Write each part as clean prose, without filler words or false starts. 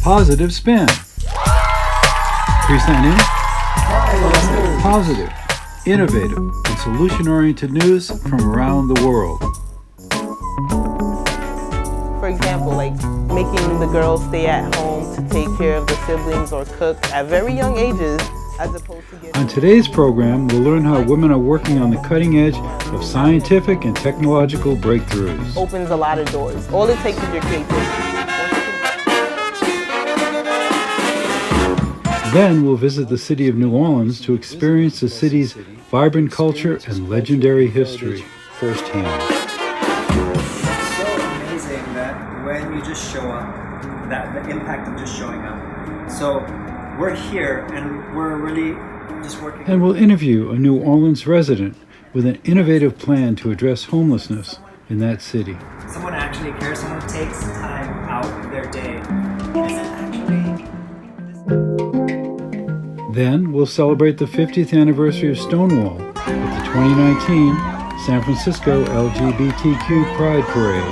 Positive Spin. Presenting positive, innovative, and solution-oriented news from around the world. For example, like making the girls stay at home to take care of the siblings or cook at very young ages, as opposed to getting... On today's program, we'll learn how women are working on the cutting edge of scientific and technological breakthroughs. Opens a lot of doors. All it takes is your creativity. Then we'll visit the city of New Orleans to experience the city's vibrant culture and legendary history firsthand. It's so amazing that when you just show up, that the impact of just showing up. So we're here and we're really just working. And we'll interview a New Orleans resident with an innovative plan to address homelessness in that city. Someone actually cares, someone takes time out of their day. Then we'll celebrate the 50th anniversary of Stonewall with the 2019 San Francisco LGBTQ Pride Parade.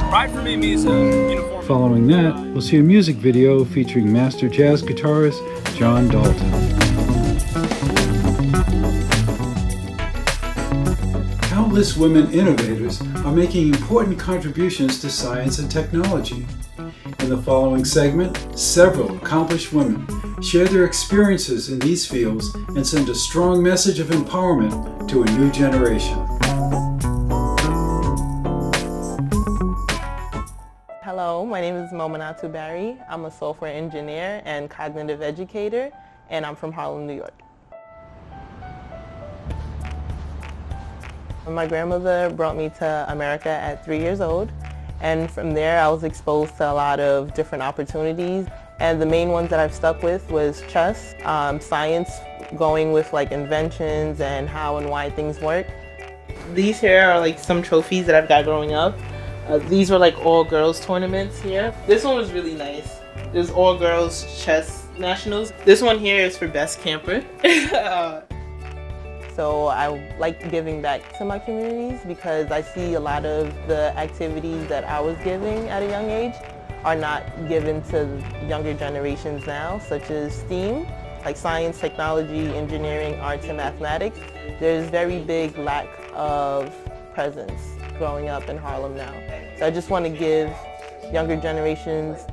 Pride for me means uniform. Following that, we'll see a music video featuring master jazz guitarist John Dalton. Countless women innovators are making important contributions to science and technology. In the following segment, several accomplished women share their experiences in these fields and send a strong message of empowerment to a new generation. Hello, my name is Mominatu Barry. I'm a software engineer and cognitive educator, and I'm from Harlem, New York. My grandmother brought me to America at 3 years old. And from there, I was exposed to a lot of different opportunities. And the main ones that I've stuck with was chess, science, going with like inventions and how and why things work. These here are like some trophies that I've got growing up. These were like all girls tournaments here. This one was really nice. There's all girls chess nationals. This one here is for best camper. So I like giving back to my communities because I see a lot of the activities that I was giving at a young age are not given to younger generations now, such as STEAM, like science, technology, engineering, arts, and mathematics. There's very big lack of presence growing up in Harlem now. So I just want to give younger generations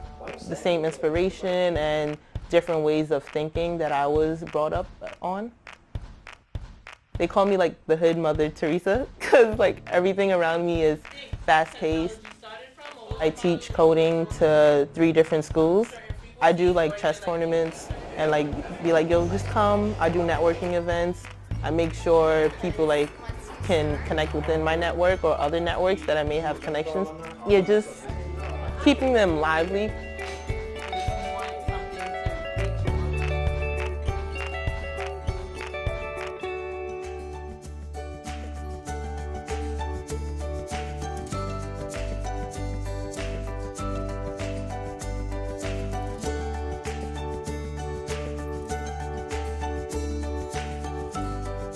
the same inspiration and different ways of thinking that I was brought up on. They call me like the hood Mother Teresa because like everything around me is fast-paced. I teach coding to 3 different schools. I do like chess tournaments and like be like, yo, just come. I do networking events. I make sure people like can connect within my network or other networks that I may have connections. Yeah, just keeping them lively.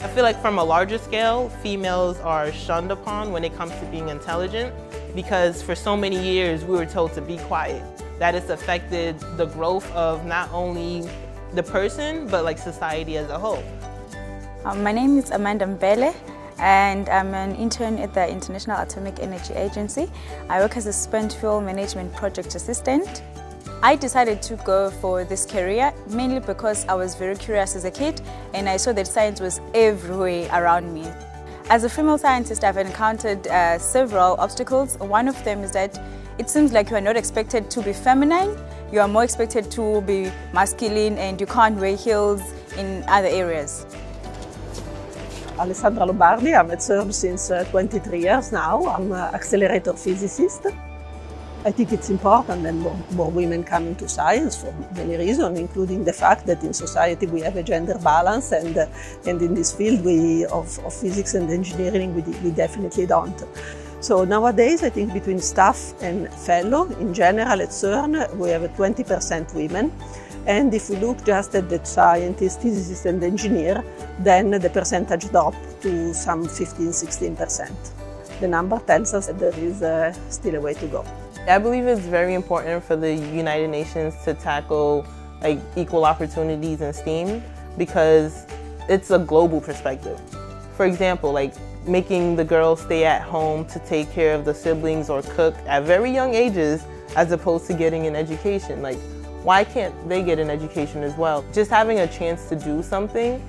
I feel like from a larger scale, females are shunned upon when it comes to being intelligent because for so many years we were told to be quiet. That has affected the growth of not only the person, but like society as a whole. My name is Amanda Mbele and I'm an intern at the International Atomic Energy Agency. I work as a spent fuel management project assistant. I decided to go for this career mainly because I was very curious as a kid and I saw that science was everywhere around me. As a female scientist, I've encountered several obstacles. One of them is that it seems like you are not expected to be feminine, you are more expected to be masculine and you can't wear heels in other areas. Alessandra Lombardi, I'm at CERN since 23 years now. I'm an accelerator physicist. I think it's important that more women come into science for many reasons, including the fact that in society we have a gender balance and in this field of physics and engineering we definitely don't. So nowadays I think between staff and fellow, in general at CERN we have 20% women. And if we look just at the scientist, physicist and engineer, then the percentage dropped to some 15–16%. The number tells us that there is still a way to go. I believe it's very important for the United Nations to tackle like equal opportunities in STEAM because it's a global perspective. For example, like making the girls stay at home to take care of the siblings or cook at very young ages as opposed to getting an education. Like, why can't they get an education as well? Just having a chance to do something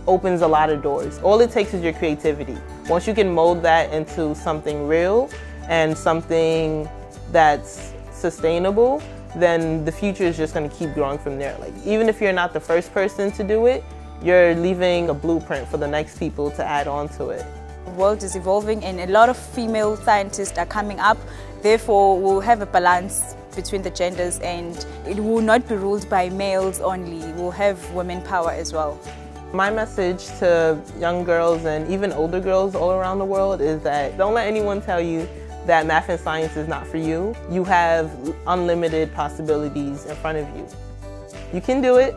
opens a lot of doors. All it takes is your creativity. Once you can mold that into something real and something that's sustainable, then the future is just going to keep growing from there. Like, even if you're not the first person to do it, you're leaving a blueprint for the next people to add on to it. The world is evolving and a lot of female scientists are coming up. Therefore, we'll have a balance between the genders and it will not be ruled by males only. We'll have women power as well. My message to young girls and even older girls all around the world is that don't let anyone tell you that math and science is not for you. You have unlimited possibilities in front of you. You can do it.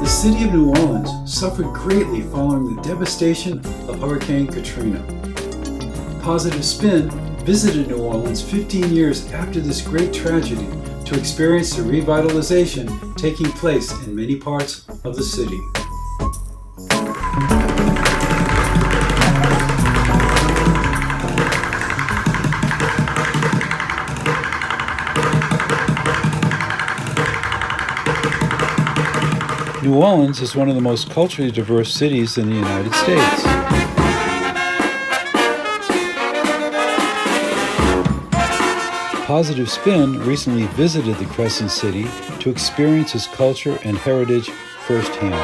The city of New Orleans suffered greatly following the devastation of Hurricane Katrina. Positive Spin visited New Orleans 15 years after this great tragedy to experience the revitalization taking place in many parts of the city. New Orleans is one of the most culturally diverse cities in the United States. Positive Spin recently visited the Crescent City to experience its culture and heritage firsthand.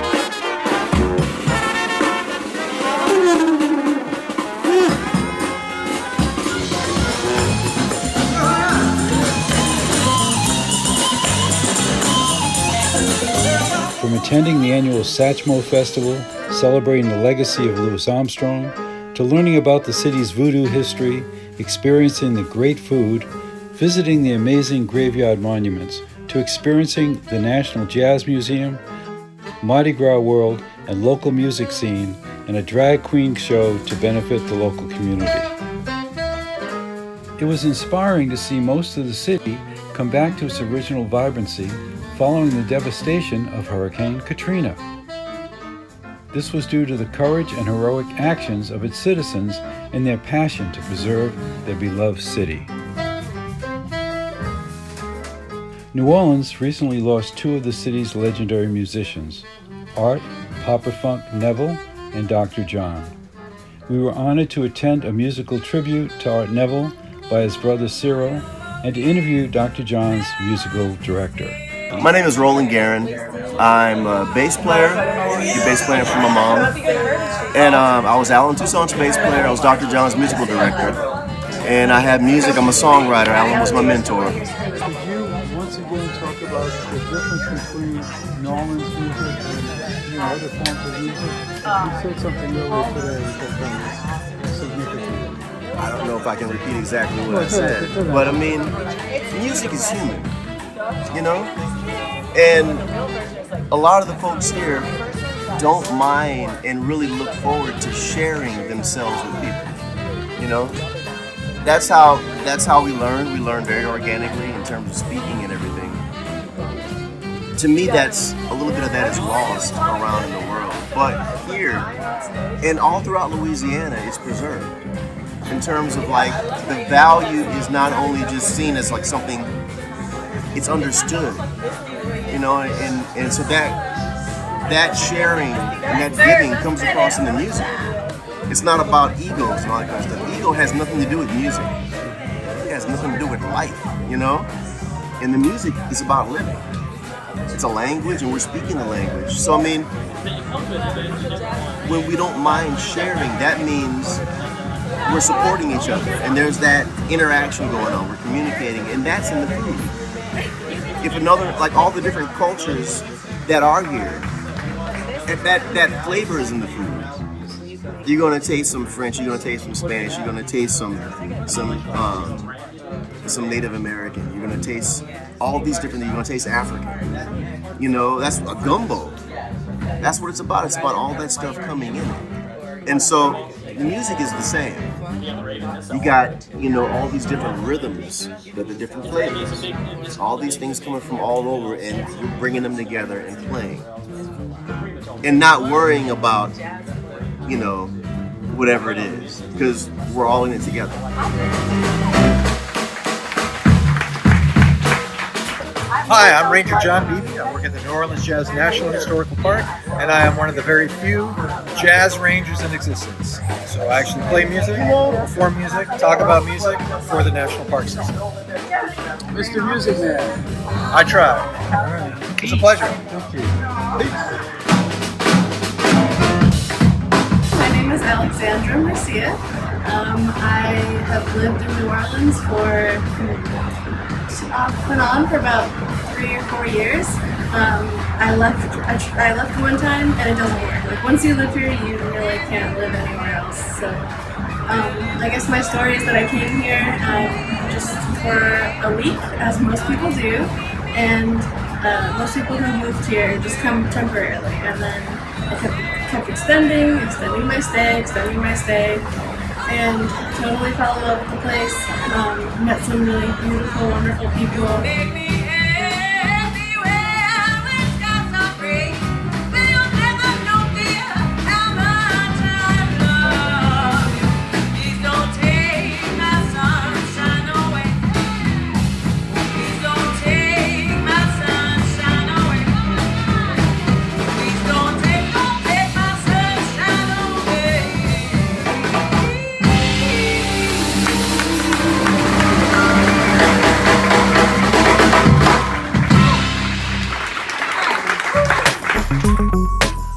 From attending the annual Satchmo Festival, celebrating the legacy of Louis Armstrong, to learning about the city's voodoo history, experiencing the great food, visiting the amazing graveyard monuments, to experiencing the National Jazz Museum, Mardi Gras World, and local music scene, and a drag queen show to benefit the local community. It was inspiring to see most of the city come back to its original vibrancy following the devastation of Hurricane Katrina. This was due to the courage and heroic actions of its citizens and their passion to preserve their beloved city. New Orleans recently lost two of the city's legendary musicians, Art Papa Funk Neville and Dr. John. We were honored to attend a musical tribute to Art Neville by his brother Cyril and to interview Dr. John's musical director. My name is Roland Guerin. I'm a bass player, bass player for my mom. And I was Alan Toussaint's bass player. I was Dr. John's musical director. And I have music. I'm a songwriter. Alan was my mentor. Could you once again talk about the difference between New Orleans music and other forms of music? You said something earlier today that was significant. I don't know if I can repeat exactly what I said. But I mean, music is human, you know? And a lot of the folks here don't mind and really look forward to sharing themselves with people, you know? That's how we learn. We learn very organically in terms of speaking and everything. To me, that's a little bit of that is lost around in the world. But here, and all throughout Louisiana, it's preserved. In terms of like, the value is not only just seen as like something, it's understood. You know, and so that sharing and that giving comes across in the music. It's not about egos and all that kind of stuff. Ego has nothing to do with music. It has nothing to do with life, you know? And the music is about living. It's a language and we're speaking the language. So I mean, when we don't mind sharing, that means we're supporting each other. And there's that interaction going on. We're communicating, and that's in the food. If another, like all the different cultures that are here, that flavor is in the food. You're gonna taste some French, you're gonna taste some Spanish, you're gonna taste some Native American, you're gonna taste all these different things, you're gonna taste African. You know, that's a gumbo. That's what it's about. It's about all that stuff coming in. And so the music is the same. You got, all these different rhythms, the different flavors. All these things coming from all over, and we're bringing them together and playing. And not worrying about, whatever it is, because we're all in it together. Hi, I'm Ranger John Beebe. I work at the New Orleans Jazz National Historical Park, and I am one of the very few jazz rangers in existence. So I actually play music, perform music, talk about music for the National Park System. Mr. Music Man. I try. It's a pleasure. Thank you. My name is Alexandra Marcia. I have lived in New Orleans for off and on for about 3 or 4 years. I left one time and it doesn't work. Like once you live here, you really can't live anywhere else. So I guess my story is that I came here just for a week, as most people do, and most people who moved here just come temporarily, and then I kept extending my stay, and totally fell in love with the place. Met some really beautiful, wonderful people.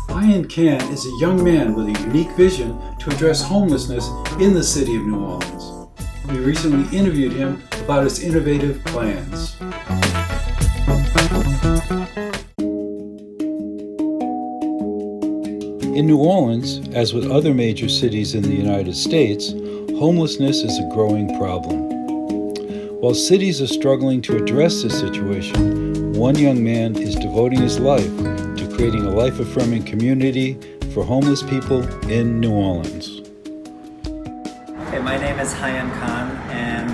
Haiyan Can is a young man with a unique vision to address homelessness in the city of New Orleans. We recently interviewed him about his innovative plans. In New Orleans, as with other major cities in the United States, homelessness is a growing problem. While cities are struggling to address this situation, one young man is devoting his life to creating a life-affirming community for homeless people in New Orleans. Okay, my name is Haiyan Khan, and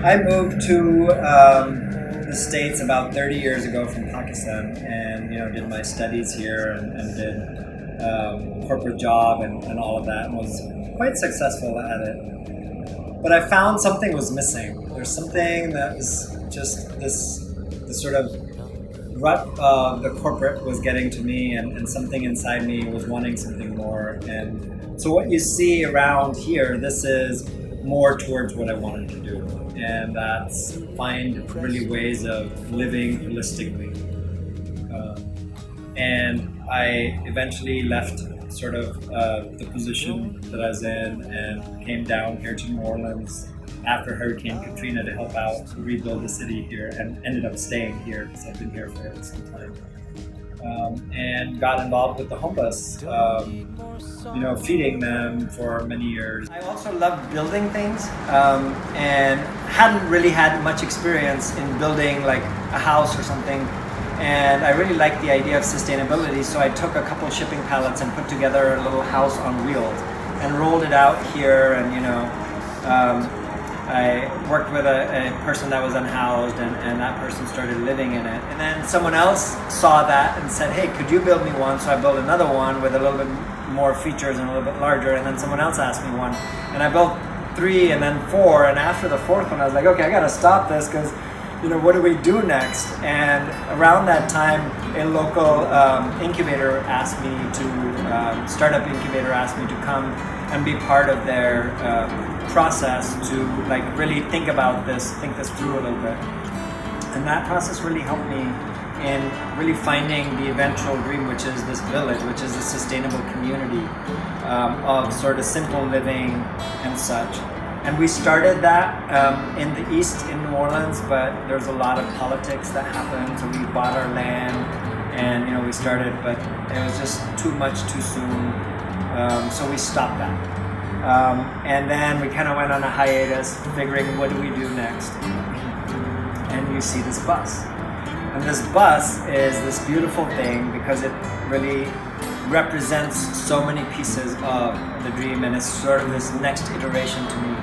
I moved to the States about 30 years ago from Pakistan, and did my studies here and did a corporate job and all of that, and was quite successful at it. But I found something was missing. There's something that was just this sort of rut of the corporate was getting to me, and something inside me was wanting something more. And so what you see around here, this is more towards what I wanted to do, and that's find really ways of living holistically. And I eventually left sort of the position that I was in and came down here to New Orleans after Hurricane Katrina to help out rebuild the city here, and ended up staying here because I've been here for some time. And got involved with the homeless, feeding them for many years. I also loved building things, and hadn't really had much experience in building like a house or something. And I really liked the idea of sustainability, so I took a couple shipping pallets and put together a little house on wheels and rolled it out here. And I worked with a person that was unhoused, and that person started living in it. And then someone else saw that and said, hey, could you build me one? So I built another one with a little bit more features and a little bit larger. And then someone else asked me one. And I built 3 and then 4. And after the 4th one, I was like, okay, I got to stop this because, what do we do next? And around that time, a local incubator asked me to, startup incubator asked me to come and be part of their process to really think this through a little bit. And that process really helped me in really finding the eventual dream, which is this village, which is a sustainable community of sort of simple living and such. And we started that in the east in New Orleans, but there's a lot of politics that happened, so we bought our land and we started, but it was just too much too soon, so we stopped that. And then we kind of went on a hiatus, figuring what do we do next. And you see this bus. And this bus is this beautiful thing because it really represents so many pieces of the dream, and it's sort of this next iteration to me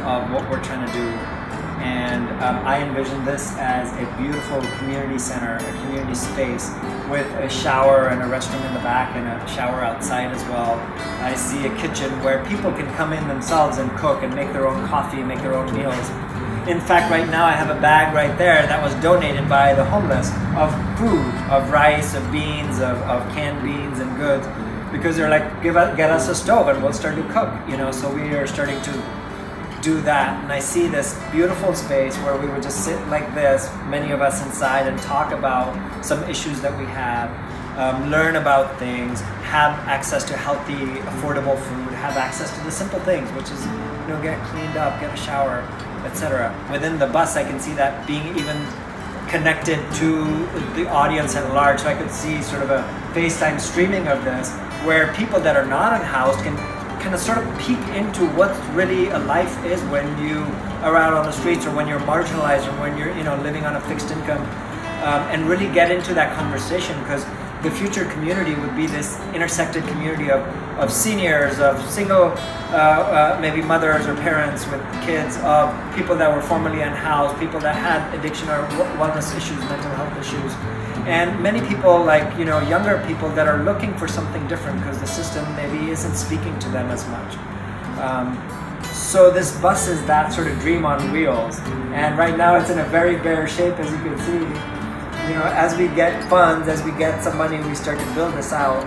of what we're trying to do. And I envision this as a beautiful community center, a community space with a shower and a restroom in the back and a shower outside as well. I see a kitchen where people can come in themselves and cook and make their own coffee, make their own meals. In fact, right now I have a bag right there that was donated by the homeless of food, of rice, of beans, of canned beans and goods, because they're like, get us a stove and we'll start to cook, you know. So we are starting to do that, and I see this beautiful space where we would just sit like this, many of us inside, and talk about some issues that we have, learn about things, have access to healthy, affordable food, have access to the simple things, which is, you know, get cleaned up, get a shower, etc. Within the bus, I can see that being even connected to the audience at large. So I could see sort of a FaceTime streaming of this, where people that are not unhoused can kind of sort of peek into what really a life is when you are out on the streets, or when you're marginalized, or when you're, you know, living on a fixed income, and really get into that conversation, because the future community would be this intersected community of seniors, of single maybe mothers or parents with kids, of people that were formerly unhoused, people that had addiction or wellness issues, mental health issues, and many people, like, you know, younger people that are looking for something different because the system maybe isn't speaking to them as much. So this bus is that sort of dream on wheels, and right now it's in a very bare shape, as you can see. You know, as we get funds, as we get some money, we start to build this out.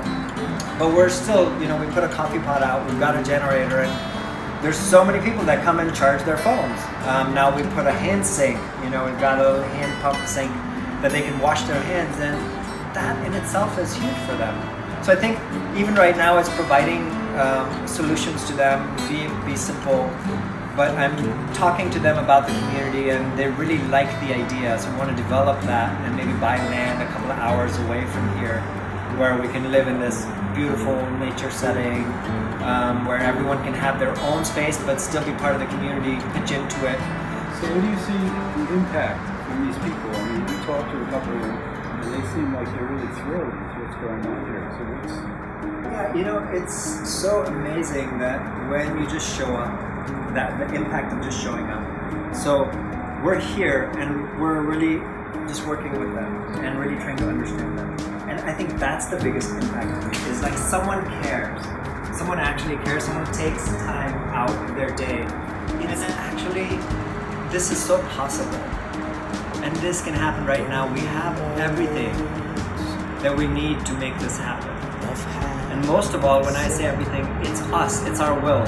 But we're still, you know, we put a coffee pot out, we've got a generator, and there's so many people that come and charge their phones. Now we put a hand sink, you know, we've got a little hand pump sink that they can wash their hands, and that in itself is huge for them. So I think even right now it's providing solutions to them, be simple, but I'm talking to them about the community, and they really like the idea, so we want to develop that and maybe buy land a couple of hours away from here, where we can live in this beautiful nature setting, where everyone can have their own space but still be part of the community, pitch into it. So what do you see the impact from these people? I mean, you talked to a couple of them, and they seem like they're really thrilled with what's going on here. So what's... Yeah, you know, it's so amazing that when you just show up, that the impact of just showing up. So we're here and we're really just working with them and really trying to understand them. And I think that's the biggest impact of it, is like someone cares. Someone actually cares, someone takes time out of their day. And then actually, this is so possible. And this can happen right now. We have everything that we need to make this happen. And most of all, when I say everything, it's us, it's our will,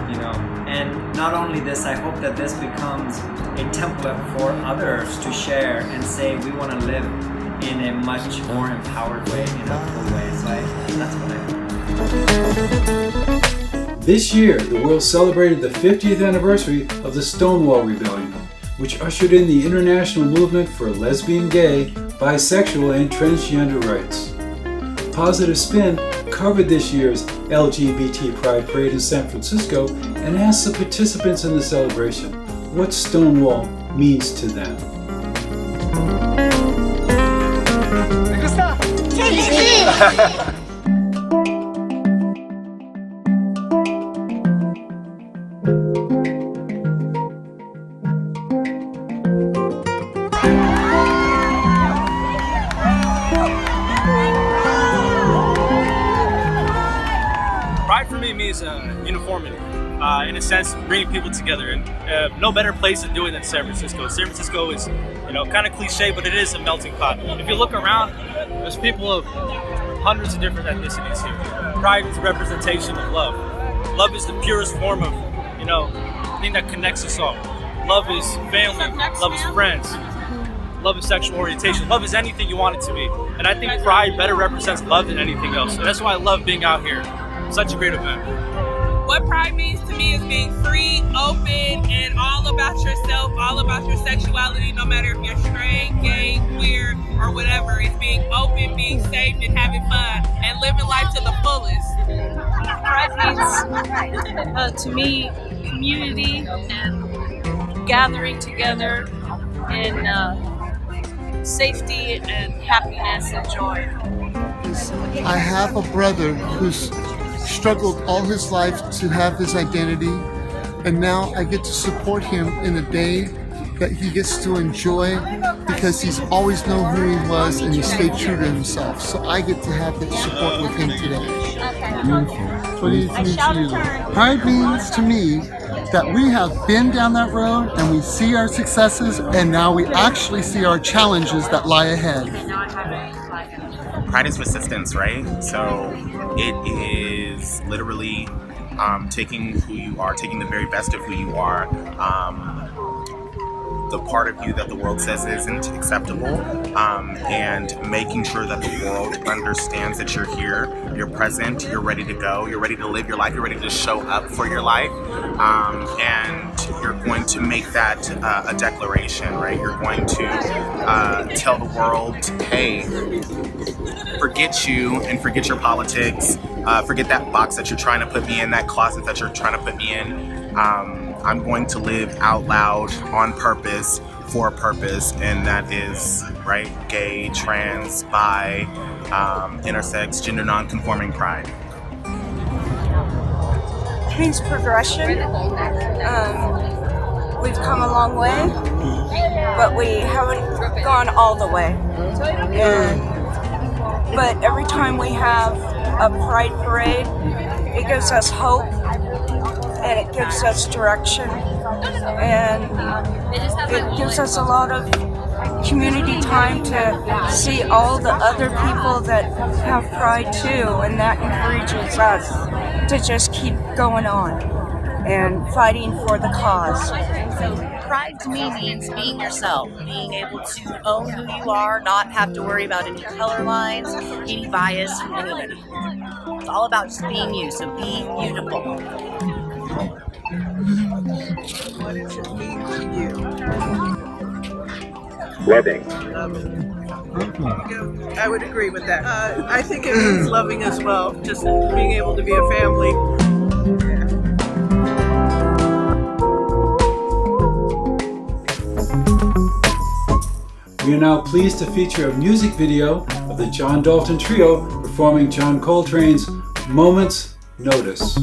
you know. And not only this, I hope that this becomes a template for others to share and say we want to live in a much more empowered way, in a full way. So that's what I hope. This year, the world celebrated the 50th anniversary of the Stonewall Rebellion, which ushered in the international movement for lesbian, gay, bisexual, and transgender rights. Positive Spin covered this year's LGBT Pride Parade in San Francisco and asked the participants in the celebration what Stonewall means to them. Pride for me means uniformity. In a sense, bringing people together, and no better place to do it than San Francisco. San Francisco is, you know, kind of cliche, but it is a melting pot. If you look around, there's people of hundreds of different ethnicities here. Pride is a representation of love. Love is the purest form of, you know, thing that connects us all. Love is family. Love is friends. Love is sexual orientation. Love is anything you want it to be. And I think Pride better represents love than anything else. And that's why I love being out here. Such a great event. What Pride means to me is being free, open, and all about yourself, all about your sexuality, no matter if you're straight, gay, queer, or whatever. It's being open, being safe, and having fun, and living life to the fullest. Pride means, to me, community and gathering together in safety and happiness and joy. I have a brother who's struggled all his life to have his identity, and now I get to support him in a day that he gets to enjoy because he's always known who he was and he stayed true to himself. So I get to have that support with him today. Beautiful. What does it mean to you? Pride means to me that we have been down that road and we see our successes, and now we actually see our challenges that lie ahead. Pride is resistance, right? So it is literally taking who you are, taking the very best of who you are, the part of you that the world says isn't acceptable, and making sure that the world understands that you're here, you're present, you're ready to go, you're ready to live your life, you're ready to show up for your life, and you're going to make that a declaration, right? You're going to tell the world, hey, forget you and forget your politics, forget that box that you're trying to put me in, that closet that you're trying to put me in. I'm going to live out loud on purpose, for a purpose, and that is, right, gay, trans, bi, intersex, gender non-conforming pride. It means progression. We've come a long way, but we haven't gone all the way. But every time we have a pride parade, it gives us hope, and it gives us direction, and it gives us a lot of community time to see all the other people that have pride too, and that encourages us to just keep going on and fighting for the cause. Pride to me means being yourself, being able to own who you are, not have to worry about any color lines, any bias from anybody. It's all about just being you, so be beautiful. What does it mean to you? Loving. I would agree with that. I think it means loving as well, just being able to be a family. We are now pleased to feature a music video of the John Dalton Trio performing John Coltrane's Moment's Notice.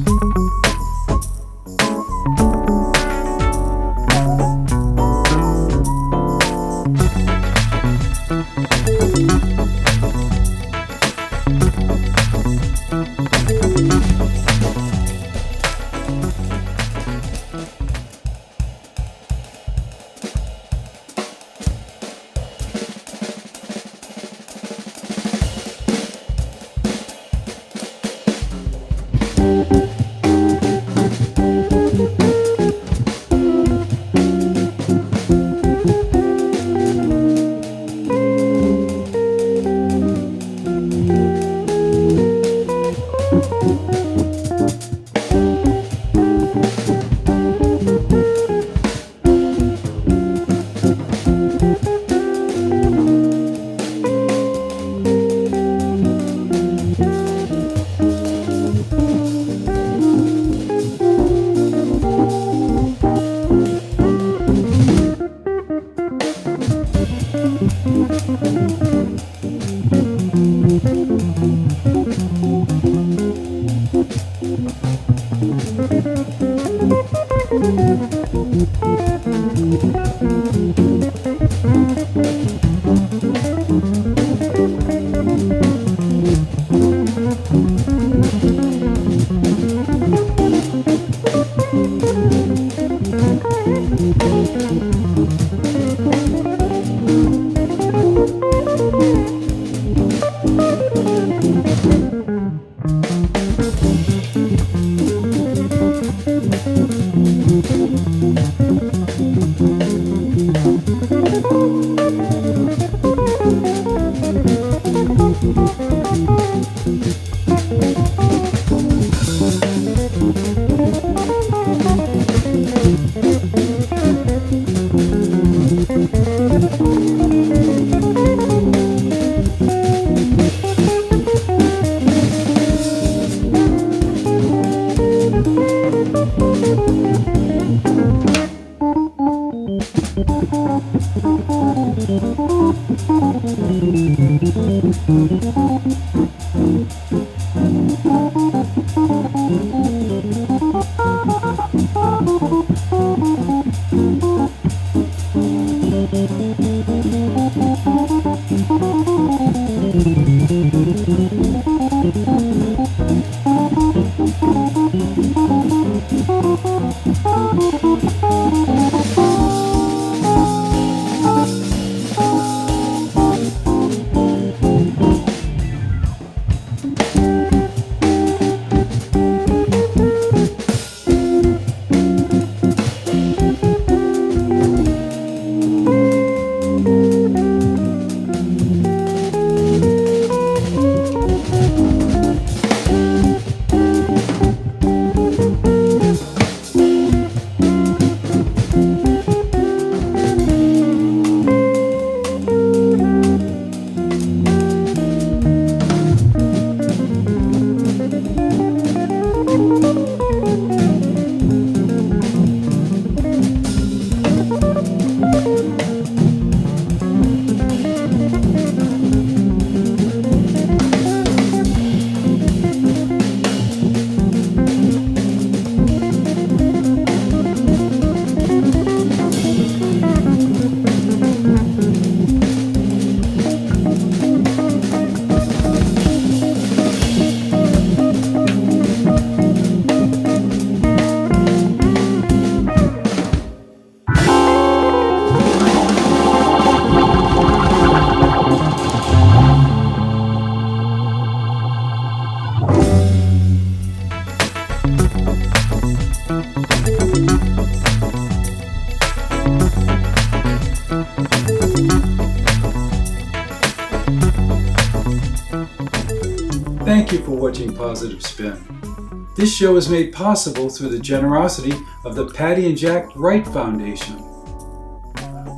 Thank you for watching Positive Spin. This show is made possible through the generosity of the Patty and Jack Wright Foundation.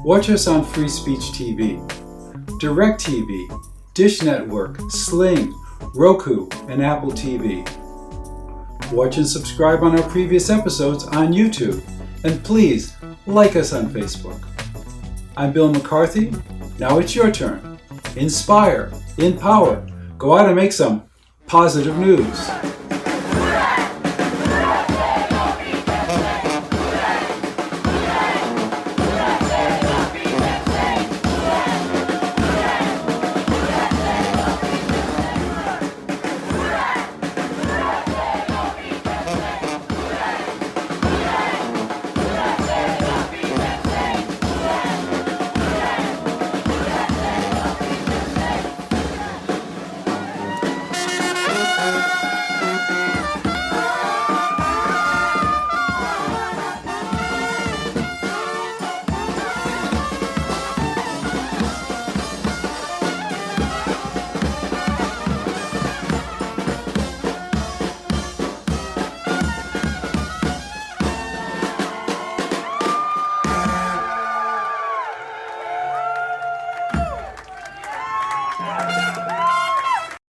Watch us on Free Speech TV, DirecTV, Dish Network, Sling, Roku, and Apple TV. Watch and subscribe on our previous episodes on YouTube, and please like us on Facebook. I'm Bill McCarthy. Now it's your turn. Inspire, empower, go out and make some positive news.